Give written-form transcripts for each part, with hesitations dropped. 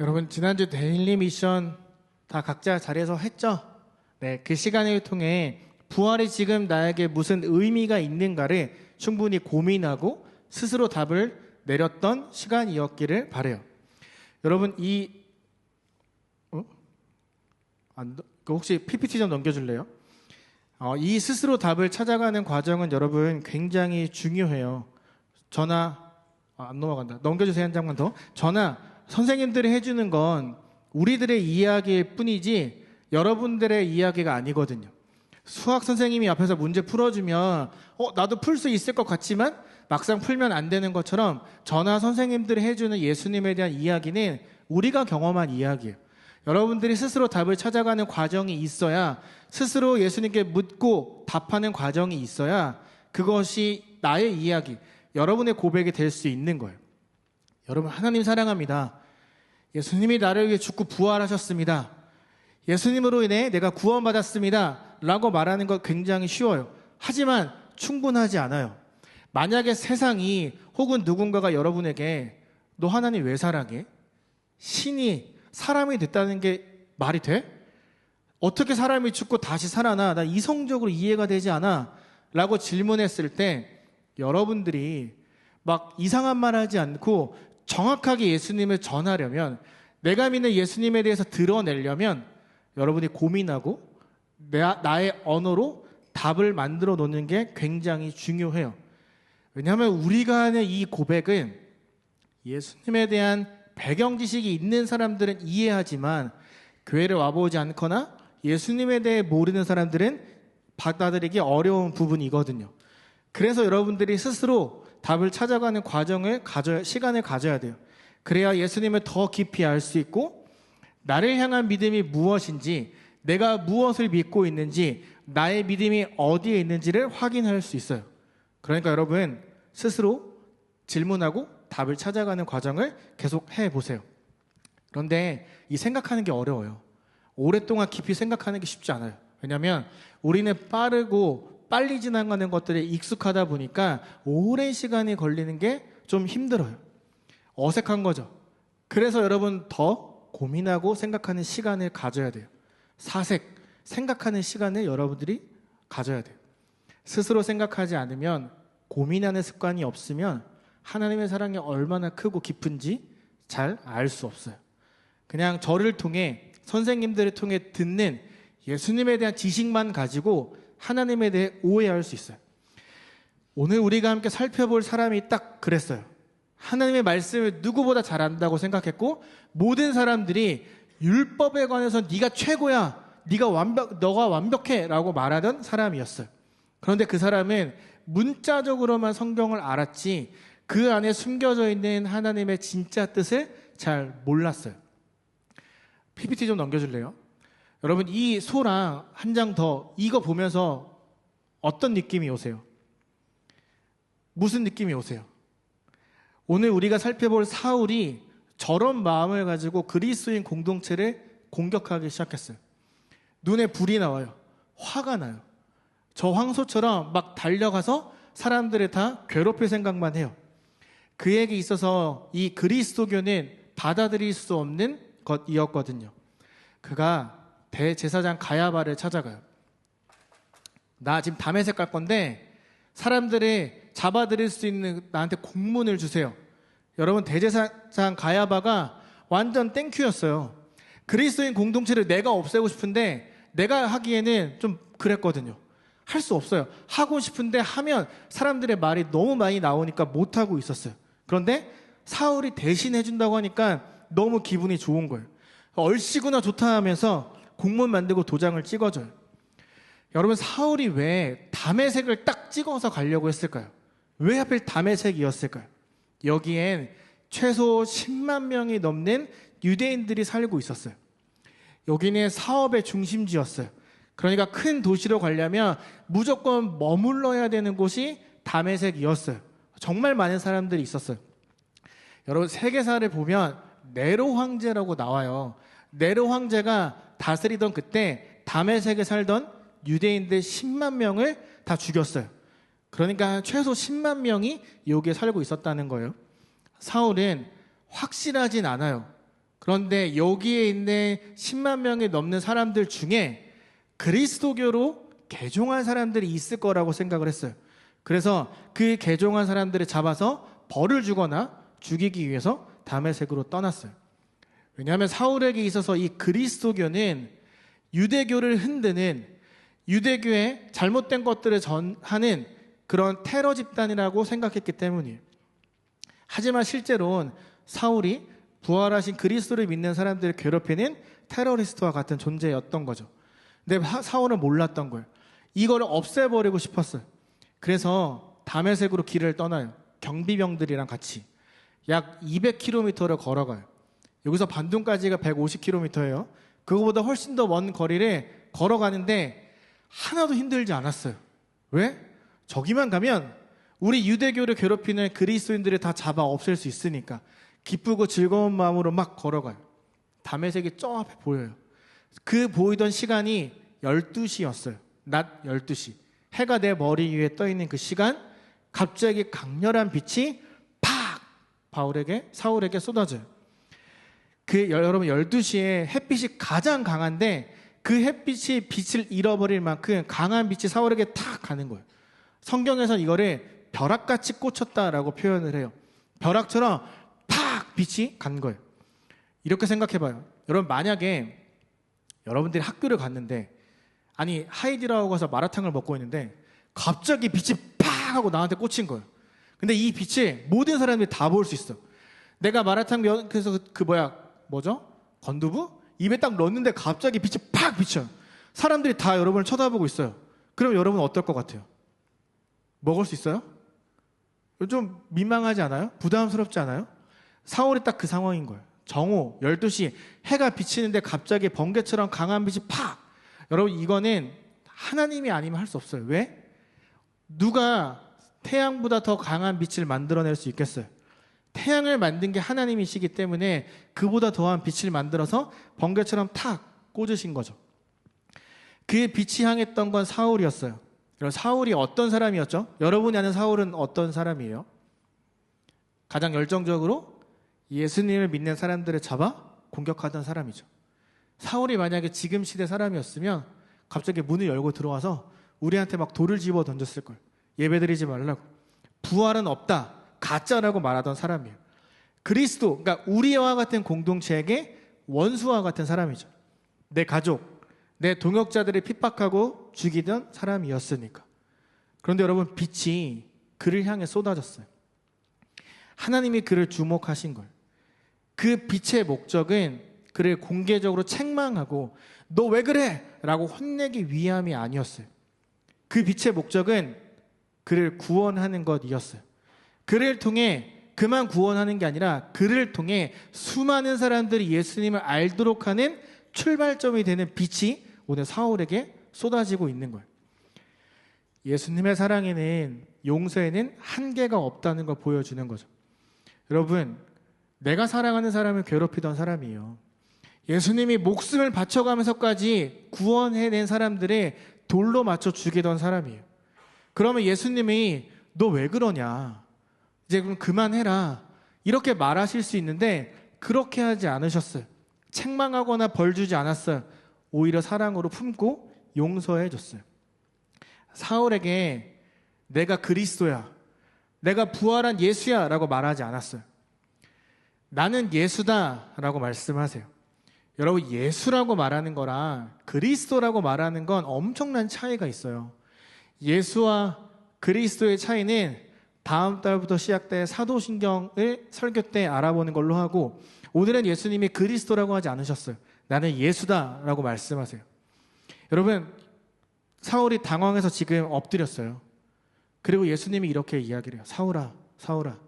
여러분 지난주 데일리 미션 다 각자 자리에서 했죠? 네, 그 시간을 통해 부활이 지금 나에게 무슨 의미가 있는가를 충분히 고민하고 스스로 답을 내렸던 시간이었기를 바라요. 여러분 혹시 PPT 좀 넘겨줄래요? 이 스스로 답을 찾아가는 과정은 여러분 굉장히 중요해요. 안 넘어간다. 넘겨주세요. 한 장만 더. 선생님들이 해주는 건 우리들의 이야기일 뿐이지 여러분들의 이야기가 아니거든요. 수학 선생님이 앞에서 문제 풀어주면 나도 풀 수 있을 것 같지만 막상 풀면 안 되는 것처럼 선생님들이 해주는 예수님에 대한 이야기는 우리가 경험한 이야기예요. 여러분들이 스스로 답을 찾아가는 과정이 있어야, 스스로 예수님께 묻고 답하는 과정이 있어야 그것이 나의 이야기, 여러분의 고백이 될 수 있는 거예요. 여러분, 하나님 사랑합니다. 예수님이 나를 위해 죽고 부활하셨습니다. 예수님으로 인해 내가 구원받았습니다 라고 말하는 것 굉장히 쉬워요. 하지만 충분하지 않아요. 만약에 세상이 혹은 누군가가 여러분에게 너 하나님 왜 사랑해? 신이 사람이 됐다는 게 말이 돼? 어떻게 사람이 죽고 다시 살아나? 나 이성적으로 이해가 되지 않아 라고 질문했을 때 여러분들이 막 이상한 말 하지 않고 정확하게 예수님을 전하려면, 내가 믿는 예수님에 대해서 드러내려면 여러분이 고민하고 나의 언어로 답을 만들어 놓는 게 굉장히 중요해요. 왜냐하면 우리가 하는 이 고백은 예수님에 대한 배경 지식이 있는 사람들은 이해하지만 교회를 와보지 않거나 예수님에 대해 모르는 사람들은 받아들이기 어려운 부분이거든요. 그래서 여러분들이 스스로 답을 찾아가는 시간을 가져야 돼요. 그래야 예수님을 더 깊이 알 수 있고 나를 향한 믿음이 무엇인지, 내가 무엇을 믿고 있는지, 나의 믿음이 어디에 있는지를 확인할 수 있어요. 그러니까 여러분 스스로 질문하고 답을 찾아가는 과정을 계속 해보세요. 그런데 이 생각하는 게 어려워요. 오랫동안 깊이 생각하는 게 쉽지 않아요. 왜냐하면 우리는 빠르고 빨리 지나가는 것들에 익숙하다 보니까 오랜 시간이 걸리는 게 좀 힘들어요. 어색한 거죠. 그래서 여러분 더 고민하고 생각하는 시간을 가져야 돼요. 생각하는 시간을 여러분들이 가져야 돼요. 스스로 생각하지 않으면, 고민하는 습관이 없으면 하나님의 사랑이 얼마나 크고 깊은지 잘 알 수 없어요. 그냥 저를 통해, 선생님들을 통해 듣는 예수님에 대한 지식만 가지고 하나님에 대해 오해할 수 있어요. 오늘 우리가 함께 살펴볼 사람이 딱 그랬어요. 하나님의 말씀을 누구보다 잘 안다고 생각했고 모든 사람들이 율법에 관해서 네가 최고야, 너가 완벽해 라고 말하던 사람이었어요. 그런데 그 사람은 문자적으로만 성경을 알았지 그 안에 숨겨져 있는 하나님의 진짜 뜻을 잘 몰랐어요. PPT 좀 넘겨줄래요? 여러분 이 소랑 한 장 더, 이거 보면서 어떤 느낌이 오세요? 무슨 느낌이 오세요? 오늘 우리가 살펴볼 사울이 저런 마음을 가지고 그리스도인 공동체를 공격하기 시작했어요. 눈에 불이 나와요. 화가 나요. 저 황소처럼 막 달려가서 사람들을 다 괴롭힐 생각만 해요. 그에게 있어서 이 그리스도교는 받아들일 수 없는 것이었거든요. 그가 대제사장 가야바를 찾아가요. 나 지금 다메섹 갈 건데 사람들을 잡아들일 수 있는 나한테 공문을 주세요. 여러분 대제사장 가야바가 완전 땡큐였어요. 그리스도인 공동체를 내가 없애고 싶은데 내가 하기에는 좀 그랬거든요. 할 수 없어요. 하고 싶은데 하면 사람들의 말이 너무 많이 나오니까 못하고 있었어요. 그런데 사울이 대신 해준다고 하니까 너무 기분이 좋은 거예요. 얼씨구나 좋다 하면서 공문 만들고 도장을 찍어줘요. 여러분 사울이 왜 다메섹을 딱 찍어서 가려고 했을까요? 왜 하필 다메섹이었을까요? 여기엔 최소 10만 명이 넘는 유대인들이 살고 있었어요. 여기는 사업의 중심지였어요. 그러니까 큰 도시로 가려면 무조건 머물러야 되는 곳이 다메섹이었어요. 정말 많은 사람들이 있었어요. 여러분 세계사를 보면 네로 황제라고 나와요. 네로 황제가 다스리던 그때 다메섹에 살던 유대인들 10만 명을 다 죽였어요. 그러니까 최소 10만 명이 여기에 살고 있었다는 거예요. 사울은 확실하진 않아요. 그런데 여기에 있는 10만 명이 넘는 사람들 중에 그리스도교로 개종한 사람들이 있을 거라고 생각을 했어요. 그래서 그 개종한 사람들을 잡아서 벌을 주거나 죽이기 위해서 다메섹으로 떠났어요. 왜냐하면 사울에게 있어서 이 그리스도교는 유대교를 흔드는, 유대교의 잘못된 것들을 전하는 그런 테러 집단이라고 생각했기 때문이에요. 하지만 실제로는 사울이 부활하신 그리스도를 믿는 사람들을 괴롭히는 테러리스트와 같은 존재였던 거죠. 근데 사울은 몰랐던 거예요. 이걸 없애버리고 싶었어요. 그래서 다메섹으로 길을 떠나요. 경비병들이랑 같이 약 200km를 걸어가요. 여기서 반둥까지가 150km예요. 그거보다 훨씬 더 먼 거리를 걸어가는데 하나도 힘들지 않았어요. 왜? 저기만 가면 우리 유대교를 괴롭히는 그리스도인들을 다 잡아 없앨 수 있으니까 기쁘고 즐거운 마음으로 막 걸어가요. 다메섹이 저 앞에 보여요. 그 보이던 시간이 12시였어요. 낮 12시. 해가 내 머리 위에 떠있는 그 시간, 갑자기 강렬한 빛이 팍! 사울에게 쏟아져요. 여러분 12시에 햇빛이 가장 강한데 그 햇빛이 빛을 잃어버릴 만큼 강한 빛이 사울에게 탁 가는 거예요. 성경에서는 이거를 벼락같이 꽂혔다라고 표현을 해요. 벼락처럼 팍! 빛이 간 거예요. 이렇게 생각해봐요. 여러분 만약에 여러분들이 학교를 갔는데 하이디라고 가서 마라탕을 먹고 있는데 갑자기 빛이 팍! 하고 나한테 꽂힌 거예요. 근데 이 빛을 모든 사람들이 다 볼 수 있어. 내가 마라탕 그래서 건두부? 입에 딱 넣었는데 갑자기 빛이 팍 비쳐요. 사람들이 다 여러분을 쳐다보고 있어요. 그럼 여러분 어떨 것 같아요? 먹을 수 있어요? 좀 민망하지 않아요? 부담스럽지 않아요? 사울이 딱 그 상황인 거예요. 정오 12시 해가 비치는데 갑자기 번개처럼 강한 빛이 팍! 여러분 이거는 하나님이 아니면 할 수 없어요. 왜? 누가 태양보다 더 강한 빛을 만들어낼 수 있겠어요? 태양을 만든 게 하나님이시기 때문에 그보다 더한 빛을 만들어서 번개처럼 탁 꽂으신 거죠. 그 빛이 향했던 건 사울이었어요. 사울이 어떤 사람이었죠? 여러분이 아는 사울은 어떤 사람이에요? 가장 열정적으로 예수님을 믿는 사람들을 잡아 공격하던 사람이죠. 사울이 만약에 지금 시대 사람이었으면 갑자기 문을 열고 들어와서 우리한테 막 돌을 집어 던졌을 거예요. 예배드리지 말라고. 부활은 없다. 가짜라고 말하던 사람이에요. 그리스도, 그러니까 우리와 같은 공동체에게 원수와 같은 사람이죠. 내 가족, 내 동역자들을 핍박하고 죽이던 사람이었으니까. 그런데 여러분 빛이 그를 향해 쏟아졌어요. 하나님이 그를 주목하신 거예요. 그 빛의 목적은 그를 공개적으로 책망하고 너 왜 그래? 라고 혼내기 위함이 아니었어요. 그 빛의 목적은 그를 구원하는 것이었어요. 그를 통해 그만 구원하는 게 아니라 그를 통해 수많은 사람들이 예수님을 알도록 하는 출발점이 되는 빛이 오늘 사울에게 쏟아지고 있는 거예요. 예수님의 사랑에는, 용서에는 한계가 없다는 걸 보여주는 거죠. 여러분, 내가 사랑하는 사람을 괴롭히던 사람이에요. 예수님이 목숨을 바쳐가면서까지 구원해낸 사람들을 돌로 맞춰 죽이던 사람이에요. 그러면 예수님이 너 왜 그러냐? 이제 그럼 그만해라. 이렇게 말하실 수 있는데 그렇게 하지 않으셨어요. 책망하거나 벌 주지 않았어요. 오히려 사랑으로 품고 용서해 줬어요. 사울에게 내가 그리스도야, 내가 부활한 예수야 라고 말하지 않았어요. 나는 예수다 라고 말씀하세요. 여러분 예수라고 말하는 거랑 그리스도라고 말하는 건 엄청난 차이가 있어요. 예수와 그리스도의 차이는 다음 달부터 시작될 사도신경을 설교 때 알아보는 걸로 하고, 오늘은 예수님이 그리스도라고 하지 않으셨어요. 나는 예수다 라고 말씀하세요. 여러분 사울이 당황해서 지금 엎드렸어요. 그리고 예수님이 이렇게 이야기를 해요. 사울아, 사울아,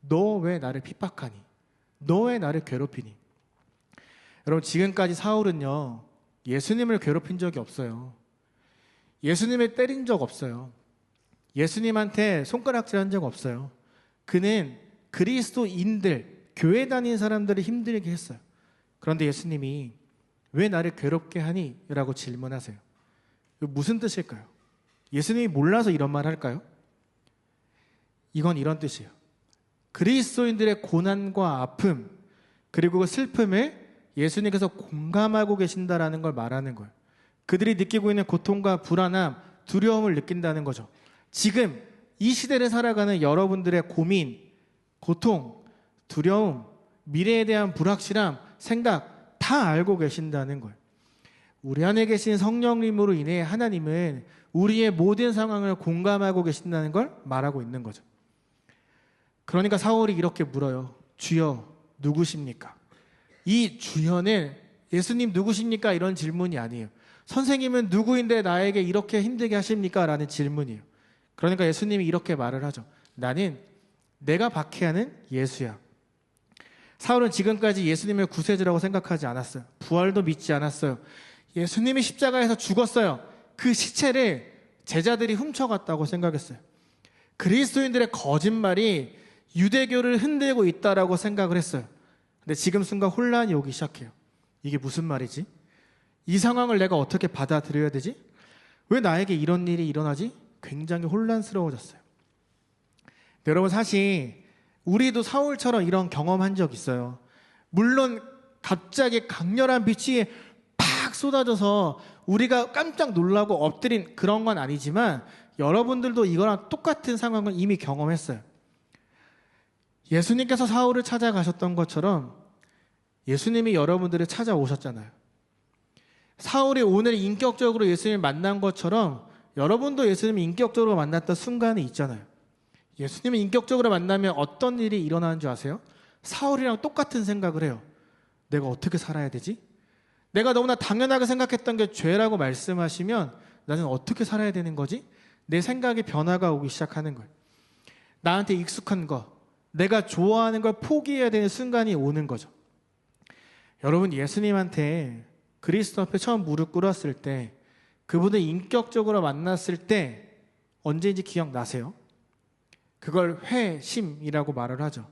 너 왜 나를 핍박하니? 너 왜 나를 괴롭히니? 여러분 지금까지 사울은요 예수님을 괴롭힌 적이 없어요. 예수님을 때린 적 없어요. 예수님한테 손가락질한 적 없어요. 그는 그리스도인들, 교회 다니는 사람들을 힘들게 했어요. 그런데 예수님이 왜 나를 괴롭게 하니? 라고 질문하세요. 이거 무슨 뜻일까요? 예수님이 몰라서 이런 말 할까요? 이건 이런 뜻이에요. 그리스도인들의 고난과 아픔, 그리고 그 슬픔을 예수님께서 공감하고 계신다라는 걸 말하는 거예요. 그들이 느끼고 있는 고통과 불안함, 두려움을 느낀다는 거죠. 지금 이 시대를 살아가는 여러분들의 고민, 고통, 두려움, 미래에 대한 불확실함, 생각 다 알고 계신다는 거예요. 우리 안에 계신 성령님으로 인해 하나님은 우리의 모든 상황을 공감하고 계신다는 걸 말하고 있는 거죠. 그러니까 사울이 이렇게 물어요. 주여 누구십니까? 이 주여는 예수님 누구십니까? 이런 질문이 아니에요. 선생님은 누구인데 나에게 이렇게 힘들게 하십니까? 라는 질문이에요. 그러니까 예수님이 이렇게 말을 하죠. 나는 내가 박해하는 예수야. 사울은 지금까지 예수님을 구세주라고 생각하지 않았어요. 부활도 믿지 않았어요. 예수님이 십자가에서 죽었어요. 그 시체를 제자들이 훔쳐갔다고 생각했어요. 그리스도인들의 거짓말이 유대교를 흔들고 있다라고 생각을 했어요. 근데 지금 순간 혼란이 오기 시작해요. 이게 무슨 말이지? 이 상황을 내가 어떻게 받아들여야 되지? 왜 나에게 이런 일이 일어나지? 굉장히 혼란스러워졌어요. 여러분, 사실 우리도 사울처럼 이런 경험한 적 있어요. 물론 갑자기 강렬한 빛이 팍 쏟아져서 우리가 깜짝 놀라고 엎드린 그런 건 아니지만 여러분들도 이거랑 똑같은 상황을 이미 경험했어요. 예수님께서 사울을 찾아가셨던 것처럼 예수님이 여러분들을 찾아오셨잖아요. 사울이 오늘 인격적으로 예수님을 만난 것처럼 여러분도 예수님을 인격적으로 만났던 순간이 있잖아요. 예수님을 인격적으로 만나면 어떤 일이 일어나는 줄 아세요? 사울이랑 똑같은 생각을 해요. 내가 어떻게 살아야 되지? 내가 너무나 당연하게 생각했던 게 죄라고 말씀하시면 나는 어떻게 살아야 되는 거지? 내 생각에 변화가 오기 시작하는 거예요. 나한테 익숙한 거, 내가 좋아하는 걸 포기해야 되는 순간이 오는 거죠. 여러분, 예수님한테 그리스도 앞에 처음 무릎 꿇었을 때, 그분을 인격적으로 만났을 때 언제인지 기억나세요? 그걸 회심이라고 말을 하죠.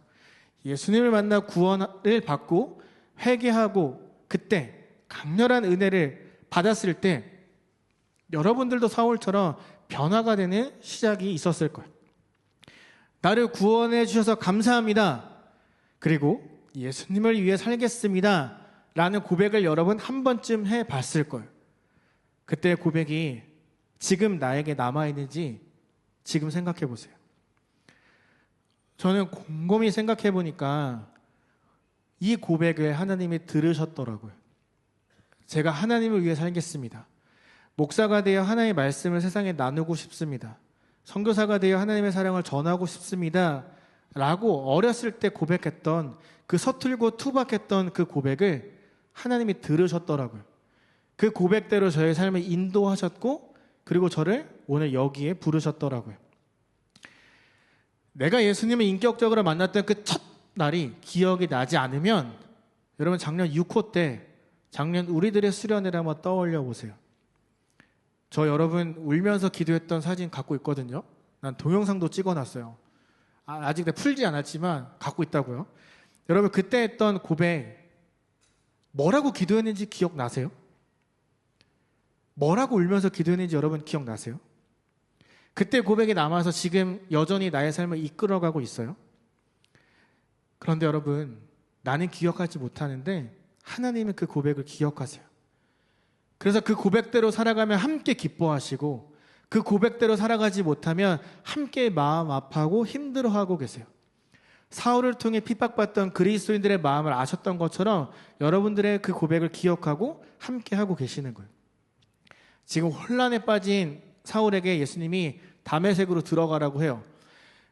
예수님을 만나 구원을 받고 회개하고 그때 강렬한 은혜를 받았을 때 여러분들도 사울처럼 변화가 되는 시작이 있었을 거예요. 나를 구원해 주셔서 감사합니다. 그리고 예수님을 위해 살겠습니다. 라는 고백을 여러분 한 번쯤 해봤을 거예요. 그때 고백이 지금 나에게 남아있는지 지금 생각해 보세요. 저는 곰곰이 생각해 보니까 이 고백을 하나님이 들으셨더라고요. 제가 하나님을 위해 살겠습니다. 목사가 되어 하나님의 말씀을 세상에 나누고 싶습니다. 선교사가 되어 하나님의 사랑을 전하고 싶습니다. 라고 어렸을 때 고백했던 그 서툴고 투박했던 그 고백을 하나님이 들으셨더라고요. 그 고백대로 저의 삶을 인도하셨고 그리고 저를 오늘 여기에 부르셨더라고요. 내가 예수님을 인격적으로 만났던 그 첫 날이 기억이 나지 않으면 여러분 작년 6호 때 작년 우리들의 수련회를 한번 떠올려 보세요. 저 여러분 울면서 기도했던 사진 갖고 있거든요. 난 동영상도 찍어놨어요. 아직 풀지 않았지만 갖고 있다고요. 여러분 그때 했던 고백 뭐라고 기도했는지 기억나세요? 뭐라고 울면서 기도했는지 여러분 기억나세요? 그때 고백이 남아서 지금 여전히 나의 삶을 이끌어가고 있어요. 그런데 여러분 나는 기억하지 못하는데 하나님은 그 고백을 기억하세요. 그래서 그 고백대로 살아가면 함께 기뻐하시고 그 고백대로 살아가지 못하면 함께 마음 아파하고 힘들어하고 계세요. 사울을 통해 핍박받던 그리스도인들의 마음을 아셨던 것처럼 여러분들의 그 고백을 기억하고 함께 하고 계시는 거예요. 지금 혼란에 빠진 사울에게 예수님이 다메섹으로 들어가라고 해요.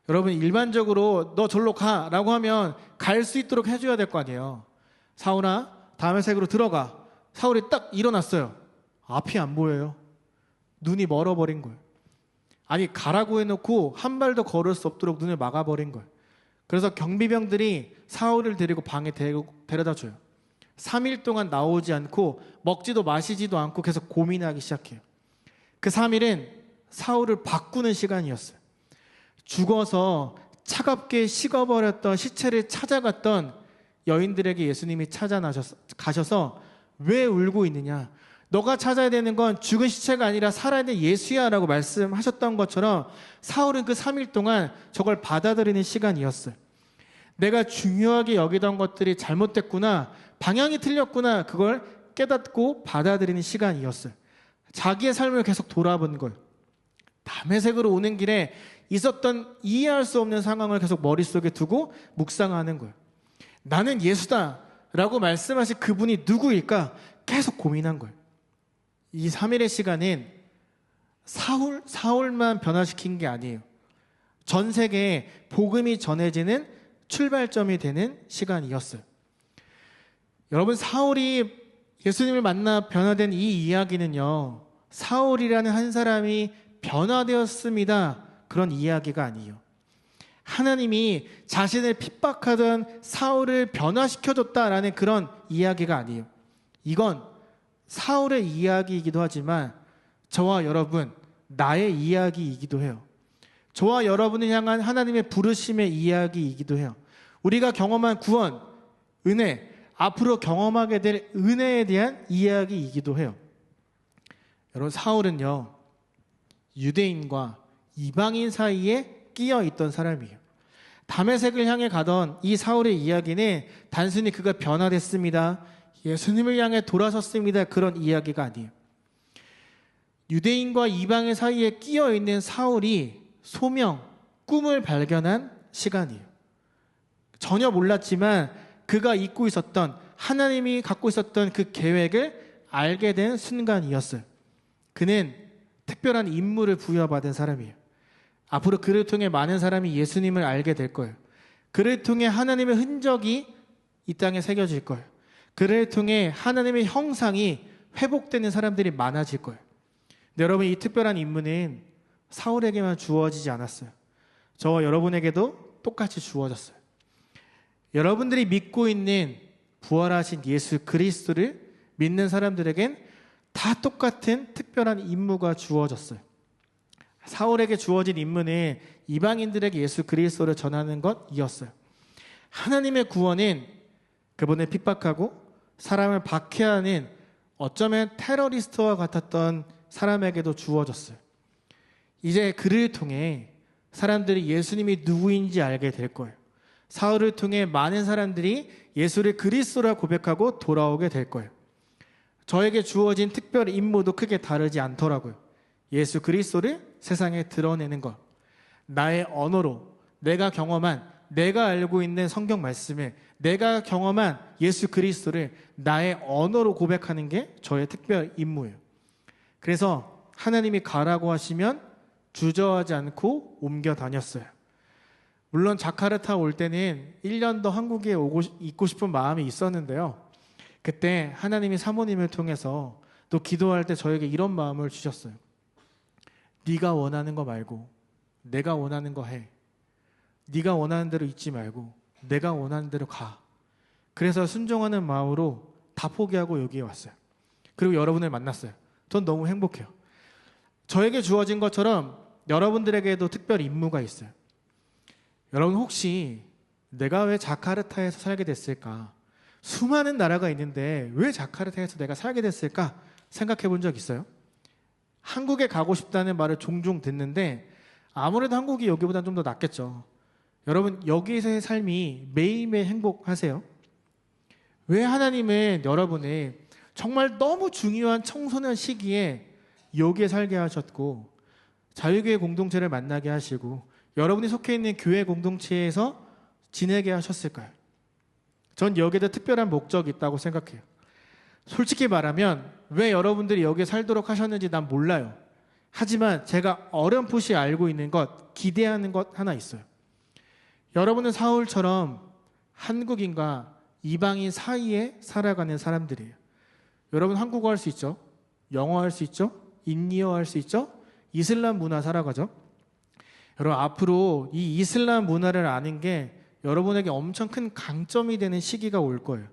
여러분 일반적으로 너 절로 가라고 하면 갈 수 있도록 해줘야 될 거 아니에요. 사울아 다메섹으로 들어가. 사울이 딱 일어났어요. 앞이 안 보여요. 눈이 멀어버린 거예요. 아니 가라고 해놓고 한 발도 걸을 수 없도록 눈을 막아버린 거예요. 그래서 경비병들이 사울을 데리고 방에 데려다 줘요. 3일 동안 나오지 않고 먹지도 마시지도 않고 계속 고민하기 시작해요. 그 3일은 사울을 바꾸는 시간이었어요. 죽어서 차갑게 식어버렸던 시체를 찾아갔던 여인들에게 예수님이 가셔서 왜 울고 있느냐? 너가 찾아야 되는 건 죽은 시체가 아니라 살아야 될 예수야 라고 말씀하셨던 것처럼 사울은 그 3일 동안 저걸 받아들이는 시간이었어요. 내가 중요하게 여기던 것들이 잘못됐구나, 방향이 틀렸구나, 그걸 깨닫고 받아들이는 시간이었어요. 자기의 삶을 계속 돌아본 거예요. 담에색으로 오는 길에 있었던 이해할 수 없는 상황을 계속 머릿속에 두고 묵상하는 거예요. 나는 예수다 라고 말씀하신 그분이 누구일까 계속 고민한 거예요. 이 3일의 시간은 사울만 변화시킨 게 아니에요. 전 세계에 복음이 전해지는 출발점이 되는 시간이었어요. 여러분, 사울이 예수님을 만나 변화된 이 이야기는요, 사울이라는 한 사람이 변화되었습니다, 그런 이야기가 아니에요. 하나님이 자신을 핍박하던 사울을 변화시켜줬다라는 그런 이야기가 아니에요. 이건 사울의 이야기이기도 하지만 저와 여러분, 나의 이야기이기도 해요. 저와 여러분을 향한 하나님의 부르심의 이야기이기도 해요. 우리가 경험한 구원, 은혜, 앞으로 경험하게 될 은혜에 대한 이야기이기도 해요. 여러분, 사울은요, 유대인과 이방인 사이에 끼어 있던 사람이에요. 다메섹을 향해 가던 이 사울의 이야기는 단순히 그가 변화됐습니다, 예수님을 향해 돌아섰습니다, 그런 이야기가 아니에요. 유대인과 이방인 사이에 끼어 있는 사울이 소명, 꿈을 발견한 시간이에요. 전혀 몰랐지만 그가 잊고 있었던, 하나님이 갖고 있었던 그 계획을 알게 된 순간이었어요. 그는 특별한 임무를 부여받은 사람이에요. 앞으로 그를 통해 많은 사람이 예수님을 알게 될 거예요. 그를 통해 하나님의 흔적이 이 땅에 새겨질 거예요. 그를 통해 하나님의 형상이 회복되는 사람들이 많아질 거예요. 근데 여러분, 이 특별한 임무는 사울에게만 주어지지 않았어요. 저와 여러분에게도 똑같이 주어졌어요. 여러분들이 믿고 있는 부활하신 예수 그리스도를 믿는 사람들에겐 다 똑같은 특별한 임무가 주어졌어요. 사울에게 주어진 임무는 이방인들에게 예수 그리스도를 전하는 것이었어요. 하나님의 구원은 그분을 핍박하고 사람을 박해하는 어쩌면 테러리스트와 같았던 사람에게도 주어졌어요. 이제 그를 통해 사람들이 예수님이 누구인지 알게 될 거예요. 사울을 통해 많은 사람들이 예수를 그리스도라 고백하고 돌아오게 될 거예요. 저에게 주어진 특별 임무도 크게 다르지 않더라고요. 예수 그리스도를 세상에 드러내는 것. 나의 언어로 내가 경험한, 내가 알고 있는 성경 말씀을, 내가 경험한 예수 그리스도를 나의 언어로 고백하는 게 저의 특별 임무예요. 그래서 하나님이 가라고 하시면 주저하지 않고 옮겨 다녔어요. 물론 자카르타 올 때는 1년 더 한국에 있고 싶은 마음이 있었는데요. 그때 하나님이 사모님을 통해서 또 기도할 때 저에게 이런 마음을 주셨어요. 네가 원하는 거 말고 내가 원하는 거 해. 네가 원하는 대로 있지 말고 내가 원하는 대로 가. 그래서 순종하는 마음으로 다 포기하고 여기에 왔어요. 그리고 여러분을 만났어요. 전 너무 행복해요. 저에게 주어진 것처럼 여러분들에게도 특별 임무가 있어요. 여러분, 혹시 내가 왜 자카르타에서 살게 됐을까? 수많은 나라가 있는데 왜 자카르타에서 내가 살게 됐을까? 생각해 본 적 있어요? 한국에 가고 싶다는 말을 종종 듣는데 아무래도 한국이 여기보다는 좀 더 낫겠죠. 여러분, 여기서의 삶이 매일매일 행복하세요? 왜 하나님은 여러분을 정말 너무 중요한 청소년 시기에 여기에 살게 하셨고 자유교회 공동체를 만나게 하시고 여러분이 속해 있는 교회 공동체에서 지내게 하셨을까요? 전 여기에도 특별한 목적이 있다고 생각해요. 솔직히 말하면 왜 여러분들이 여기에 살도록 하셨는지 난 몰라요. 하지만 제가 어렴풋이 알고 있는 것, 기대하는 것 하나 있어요. 여러분은 사울처럼 한국인과 이방인 사이에 살아가는 사람들이에요. 여러분, 한국어 할 수 있죠? 영어 할 수 있죠? 인디어 할 수 있죠? 이슬람 문화 살아가죠? 여러분, 앞으로 이 이슬람 문화를 아는 게 여러분에게 엄청 큰 강점이 되는 시기가 올 거예요.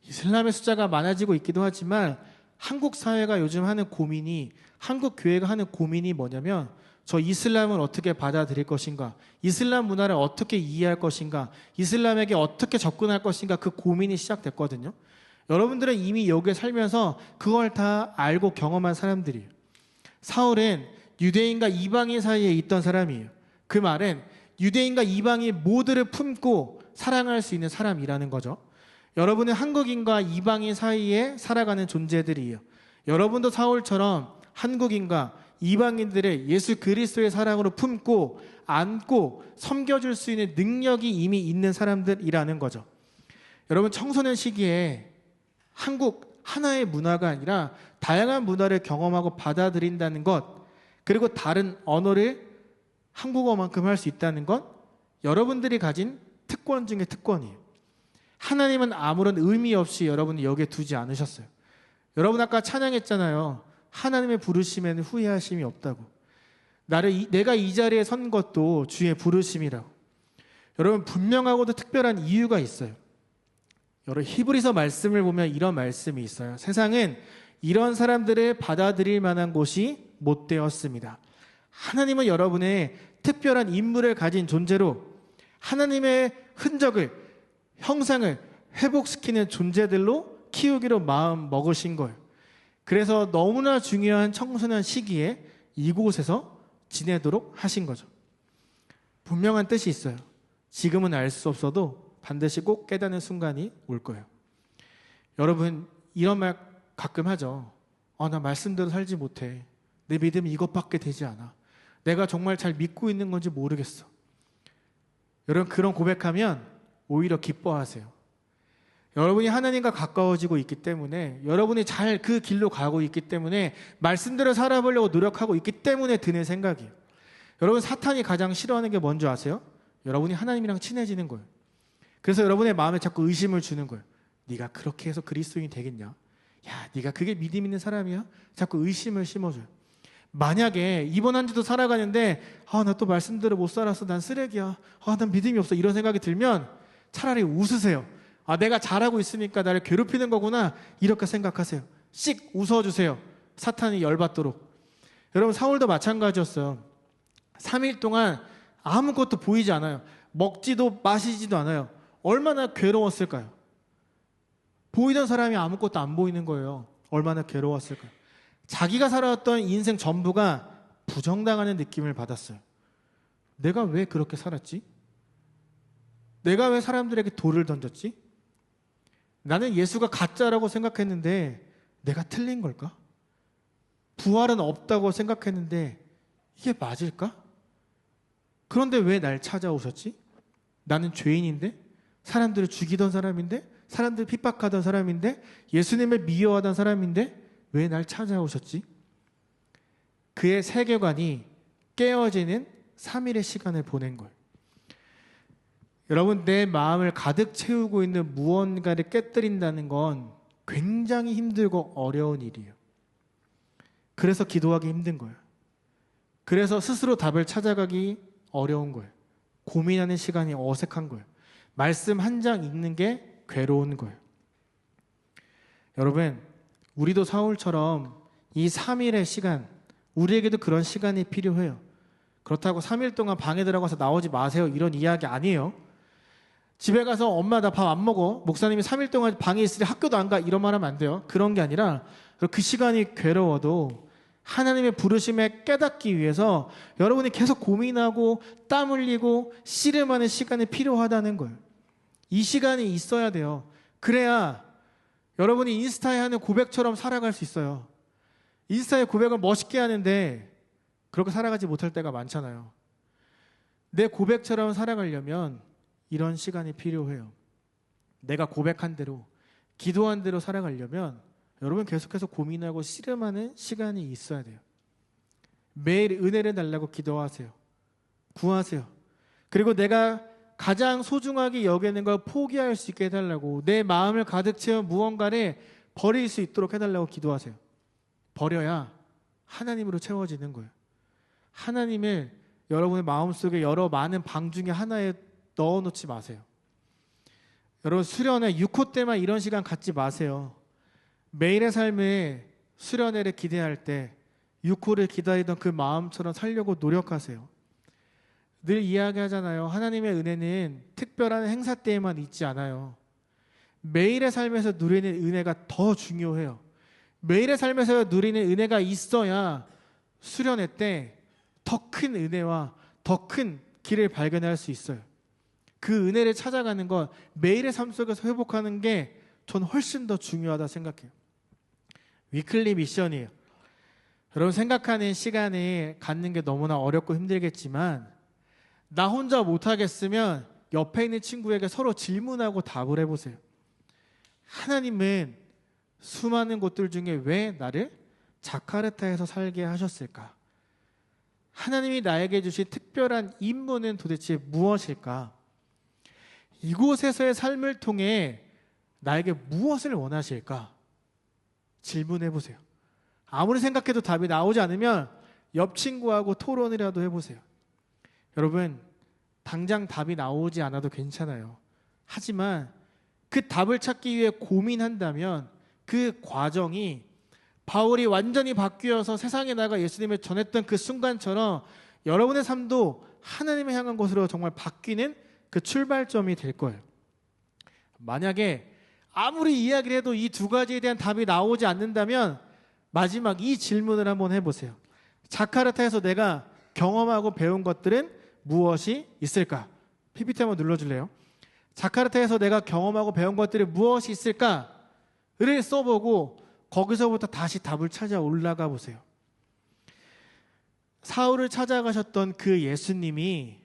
이슬람의 숫자가 많아지고 있기도 하지만 한국 사회가 요즘 하는 고민이, 한국 교회가 하는 고민이 뭐냐면 저 이슬람을 어떻게 받아들일 것인가, 이슬람 문화를 어떻게 이해할 것인가, 이슬람에게 어떻게 접근할 것인가, 그 고민이 시작됐거든요. 여러분들은 이미 여기에 살면서 그걸 다 알고 경험한 사람들이에요. 사울은 유대인과 이방인 사이에 있던 사람이에요. 그 말은 유대인과 이방인 모두를 품고 사랑할 수 있는 사람이라는 거죠. 여러분은 한국인과 이방인 사이에 살아가는 존재들이에요. 여러분도 사울처럼 한국인과 이방인들의 예수 그리스도의 사랑으로 품고 안고 섬겨줄 수 있는 능력이 이미 있는 사람들이라는 거죠. 여러분, 청소년 시기에 한국 하나의 문화가 아니라 다양한 문화를 경험하고 받아들인다는 것, 그리고 다른 언어를 한국어만큼 할 수 있다는 것, 여러분들이 가진 특권 중에 특권이에요. 하나님은 아무런 의미 없이 여러분을 여기에 두지 않으셨어요. 여러분 아까 찬양했잖아요. 하나님의 부르심에는 후회하심이 없다고. 내가 이 자리에 선 것도 주의 부르심이라고. 여러분, 분명하고도 특별한 이유가 있어요. 여러분, 히브리서 말씀을 보면 이런 말씀이 있어요. 세상은 이런 사람들을 받아들일 만한 곳이 못 되었습니다. 하나님은 여러분의 특별한 인물을 가진 존재로 하나님의 흔적을, 형상을 회복시키는 존재들로 키우기로 마음 먹으신 거예요. 그래서 너무나 중요한 청소년 시기에 이곳에서 지내도록 하신 거죠. 분명한 뜻이 있어요. 지금은 알 수 없어도 반드시 꼭 깨닫는 순간이 올 거예요. 여러분, 이런 말 가끔 하죠. 나 말씀대로 살지 못해. 내 믿음이 이것밖에 되지 않아. 내가 정말 잘 믿고 있는 건지 모르겠어. 여러분, 그런 고백하면 오히려 기뻐하세요. 여러분이 하나님과 가까워지고 있기 때문에, 여러분이 잘 그 길로 가고 있기 때문에, 말씀대로 살아보려고 노력하고 있기 때문에 드는 생각이에요. 여러분, 사탄이 가장 싫어하는 게 뭔지 아세요? 여러분이 하나님이랑 친해지는 거예요. 그래서 여러분의 마음에 자꾸 의심을 주는 거예요. 네가 그렇게 해서 그리스도인이 되겠냐? 야, 네가 그게 믿음 있는 사람이야? 자꾸 의심을 심어줘요. 만약에 이번 한 주도 살아가는데 나 또 말씀대로 못 살았어, 난 쓰레기야, 난 믿음이 없어, 이런 생각이 들면 차라리 웃으세요. 내가 잘하고 있으니까 나를 괴롭히는 거구나, 이렇게 생각하세요. 씩 웃어주세요. 사탄이 열받도록. 여러분, 사울도 마찬가지였어요. 3일 동안 아무것도 보이지 않아요. 먹지도 마시지도 않아요. 얼마나 괴로웠을까요? 보이던 사람이 아무것도 안 보이는 거예요. 얼마나 괴로웠을까요? 자기가 살아왔던 인생 전부가 부정당하는 느낌을 받았어요. 내가 왜 그렇게 살았지? 내가 왜 사람들에게 돌을 던졌지? 나는 예수가 가짜라고 생각했는데 내가 틀린 걸까? 부활은 없다고 생각했는데 이게 맞을까? 그런데 왜 날 찾아오셨지? 나는 죄인인데? 사람들을 죽이던 사람인데? 사람들을 핍박하던 사람인데? 예수님을 미워하던 사람인데? 왜 날 찾아오셨지? 그의 세계관이 깨어지는 3일의 시간을 보낸 거예요. 여러분, 내 마음을 가득 채우고 있는 무언가를 깨뜨린다는 건 굉장히 힘들고 어려운 일이에요. 그래서 기도하기 힘든 거예요. 그래서 스스로 답을 찾아가기 어려운 거예요. 고민하는 시간이 어색한 거예요. 말씀 한 장 읽는 게 괴로운 거예요. 여러분, 우리도 사울처럼 이 3일의 시간, 우리에게도 그런 시간이 필요해요. 그렇다고 3일 동안 방에 들어가서 나오지 마세요, 이런 이야기 아니에요. 집에 가서 엄마 나 밥 안 먹어, 목사님이 3일 동안 방에 있으니 학교도 안 가, 이런 말 하면 안 돼요. 그런 게 아니라 그 시간이 괴로워도 하나님의 부르심에 깨닫기 위해서 여러분이 계속 고민하고 땀 흘리고 씨름하는 시간이 필요하다는 거예요. 이 시간이 있어야 돼요. 그래야 여러분이 인스타에 하는 고백처럼 살아갈 수 있어요. 인스타에 고백을 멋있게 하는데 그렇게 살아가지 못할 때가 많잖아요. 내 고백처럼 살아가려면 이런 시간이 필요해요. 내가 고백한 대로, 기도한 대로 살아가려면 여러분 계속해서 고민하고 씨름하는 시간이 있어야 돼요. 매일 은혜를 달라고 기도하세요. 구하세요. 그리고 내가 가장 소중하게 여기는 걸 포기할 수 있게 해달라고, 내 마음을 가득 채운 무언가를 버릴 수 있도록 해달라고 기도하세요. 버려야 하나님으로 채워지는 거예요. 하나님을 여러분의 마음속에 여러 많은 방 중에 하나에 넣어놓지 마세요. 여러분, 수련회 6호 때만 이런 시간 갖지 마세요. 매일의 삶에 수련회를 기대할 때 6호를 기다리던 그 마음처럼 살려고 노력하세요. 늘 이야기하잖아요. 하나님의 은혜는 특별한 행사 때에만 있지 않아요. 매일의 삶에서 누리는 은혜가 더 중요해요. 매일의 삶에서 누리는 은혜가 있어야 수련회 때 더 큰 은혜와 더 큰 길을 발견할 수 있어요. 그 은혜를 찾아가는 것, 매일의 삶 속에서 회복하는 게 전 훨씬 더 중요하다 생각해요. 위클리 미션이에요. 여러분 생각하는 시간을 갖는 게 너무나 어렵고 힘들겠지만 나 혼자 못하겠으면 옆에 있는 친구에게 서로 질문하고 답을 해보세요. 하나님은 수많은 곳들 중에 왜 나를 자카르타에서 살게 하셨을까? 하나님이 나에게 주신 특별한 임무는 도대체 무엇일까? 이곳에서의 삶을 통해 나에게 무엇을 원하실까? 질문해 보세요. 아무리 생각해도 답이 나오지 않으면 옆 친구하고 토론이라도 해보세요. 여러분, 당장 답이 나오지 않아도 괜찮아요. 하지만 그 답을 찾기 위해 고민한다면 그 과정이 바울이 완전히 바뀌어서 세상에 나가 예수님을 전했던 그 순간처럼 여러분의 삶도 하나님을 향한 것으로 정말 바뀌는 그 출발점이 될 거예요. 만약에 아무리 이야기를 해도 이 두 가지에 대한 답이 나오지 않는다면 마지막 이 질문을 한번 해보세요. 자카르타에서 내가 경험하고 배운 것들은 무엇이 있을까? PPT 한번 눌러줄래요? 자카르타에서 내가 경험하고 배운 것들이 무엇이 있을까를 써보고 거기서부터 다시 답을 찾아 올라가 보세요. 사울을 찾아가셨던 그 예수님이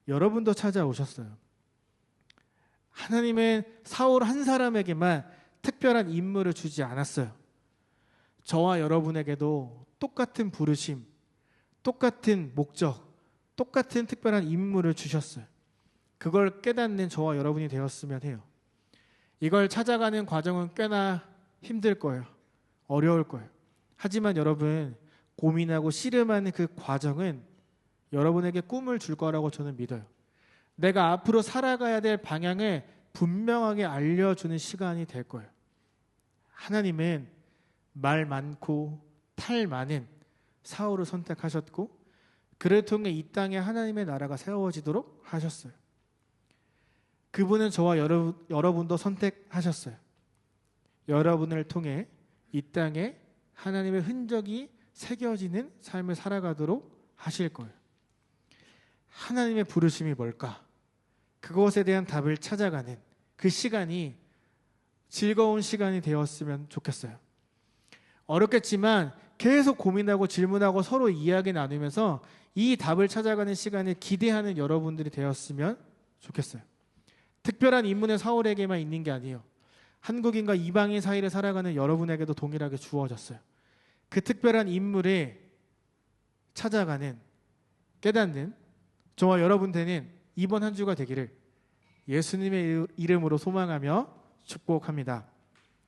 여러분도 찾아오셨어요. 하나님은 사울 한 사람에게만 특별한 임무를 주지 않았어요. 저와 여러분에게도 똑같은 부르심, 똑같은 목적, 똑같은 특별한 임무를 주셨어요. 그걸 깨닫는 저와 여러분이 되었으면 해요. 이걸 찾아가는 과정은 꽤나 힘들 거예요. 어려울 거예요. 하지만 여러분, 고민하고 씨름하는 그 과정은 여러분에게 꿈을 줄 거라고 저는 믿어요. 내가 앞으로 살아가야 될 방향을 분명하게 알려주는 시간이 될 거예요. 하나님은 말 많고 탈 많은 사울을 선택하셨고 그를 통해 이 땅에 하나님의 나라가 세워지도록 하셨어요. 그분은 저와 여러분도 선택하셨어요. 여러분을 통해 이 땅에 하나님의 흔적이 새겨지는 삶을 살아가도록 하실 거예요. 하나님의 부르심이 뭘까? 그것에 대한 답을 찾아가는 그 시간이 즐거운 시간이 되었으면 좋겠어요. 어렵겠지만 계속 고민하고 질문하고 서로 이야기 나누면서 이 답을 찾아가는 시간을 기대하는 여러분들이 되었으면 좋겠어요. 특별한 인문은 사울에게만 있는 게 아니에요. 한국인과 이방인 사이를 살아가는 여러분에게도 동일하게 주어졌어요. 그 특별한 인물에 찾아가는, 깨닫는 저와 여러분 되는 이번 한 주가 되기를 예수님의 이름으로 소망하며 축복합니다.